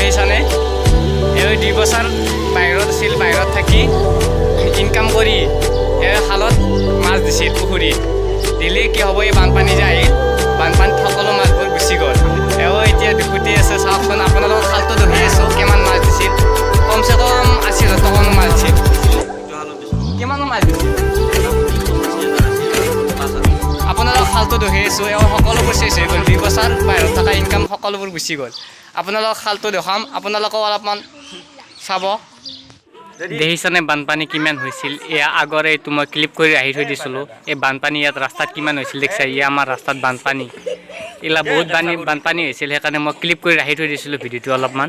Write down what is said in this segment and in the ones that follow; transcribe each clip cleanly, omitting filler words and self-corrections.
দেখিছানে এই 2 বছৰ বাহিৰত আছিল বাহিৰত থাকি ইনকাম কৰি এই খালত মাছ দিছিল পুখুৰীত দিলে কি হ'ব এই বানপানী যায় বানপানীত সকলো মাছবোৰ গুচি গ'ল এতিয়া দেখোঁতে আছে চাওকচোন আপোনালোকৰ খালটো দেখি আছোঁ কিমান মাছ দিছিল কমচে কম 80,000 টকানো মাছ দিছিল কিমান মাছ দিছিল আপোনালোকৰ খালটো দেখি আছোঁ সকলোবোৰ চেছ হৈ গ'ল 2 বছৰ বাহিৰত থকা ইনকাম সকলোবোৰ গুচি গ'ল আপোনালোকক খালটো দেখাম আপোনালোকক অলপমান চাব দেখিছানে বানপানী কিমান হৈছিল এয়া আগৰে এইটো মই ক্লিপ কৰি ৰাখি থৈ দিছিলোঁ এই বানপানী ইয়াত ৰাস্তাত কিমান হৈছিল দেখিছা এয়া আমাৰ ৰাস্তাত বানপানী এলা বহুত বানপানী হৈছিল সেইকাৰণে মই ক্লিপ কৰি ৰাখি থৈ দিছিলোঁ ভিডিঅ'টো অলপমান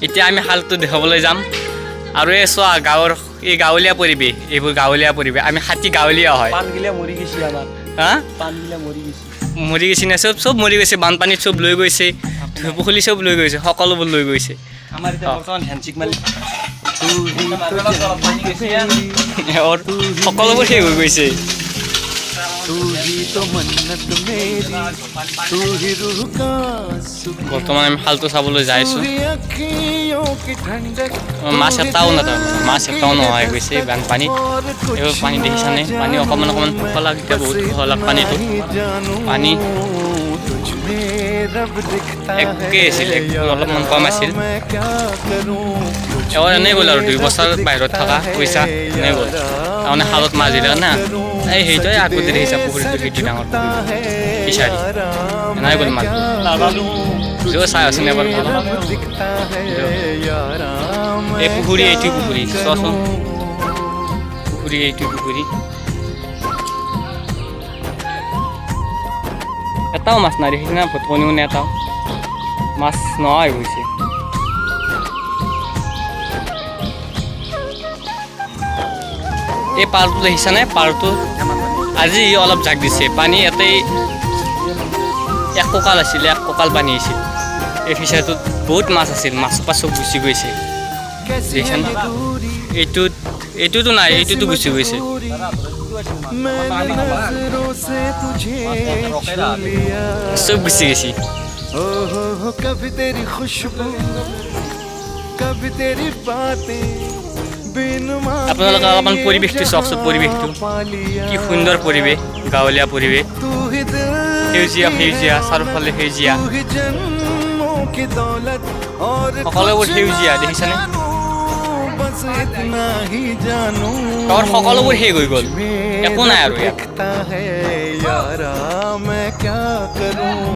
এতিয়া আমি খালটো দেখাবলৈ যাম আৰু এই চোৱা গাঁৱৰ এই গাঁৱলীয়া পৰিৱেশ এইবোৰ গাঁৱলীয়া পৰিৱেশ আমি হাতী গাঁৱলীয়া হয় মৰি গৈছে নে চব মৰি গৈছে বানপানীত চব লৈ গৈছে পুখুৰী চব লৈ গৈছে সকলোবোৰ লৈ গৈছে সকলোবোৰ শেষ হৈ গৈছে বৰ্তমান আমি খালটো চাবলৈ যাই আছোঁ মাছ এটাও নাথাকে মাছ এটাও নোহোৱা হৈ গৈছে বানপানীত এইবোৰ পানী দেখিছানে পানী অকণমান শুকালাক এতিয়া বহুত শুকালাক পানীটো পানী একে আছিল অলপমান কম আছিল এবাৰ এনেই গ'ল আৰু 2 বছৰ বাহিৰত থকা পইচা এনেই গ'ল তাৰমানে খালত মাছ দিলে না এই সেইটোৱে আগতে দেখিছা পুখুৰীটো সেইটো ডাঙৰ ফিচাৰী এনেই গ'ল মাছ চাই আছেন এবাৰ এই পুখুৰী এইটো পুখুৰী চোৱাচোন পুখুৰী এইটো পুখুৰী এটাও মাছ নাই দেখিছে না ভটকনিও নে এটাও মাছ নোহোৱা হৈ গৈছে এই পাৰটো দেখিছানে পাৰটো আজি অলপ জাক দিছে পানী ইয়াতে 1 কঁকাল আছিল 1 কঁকাল পানী আছিল এই ফিচাৰীটোত বহুত মাছ আছিল মাছ চব গুচি গৈছে দেখিছানে এইটোতো নাই এইটোতো গুচি গৈছে চব গুচি গৈছে আপোনালোকে অলপমান পৰিৱেশটো চাওকচোন পৰিৱেশটো কি সুন্দৰ পৰিৱেশ গাঁৱলীয়া পৰিৱেশ সেউজীয়া সেউজীয়া চাৰিওফালে সেউজীয়া সকলোবোৰ সেউজীয়া দেখিছানে তাৰ সকলোবোৰ শেষ হৈ গ'ল একো নাই আৰু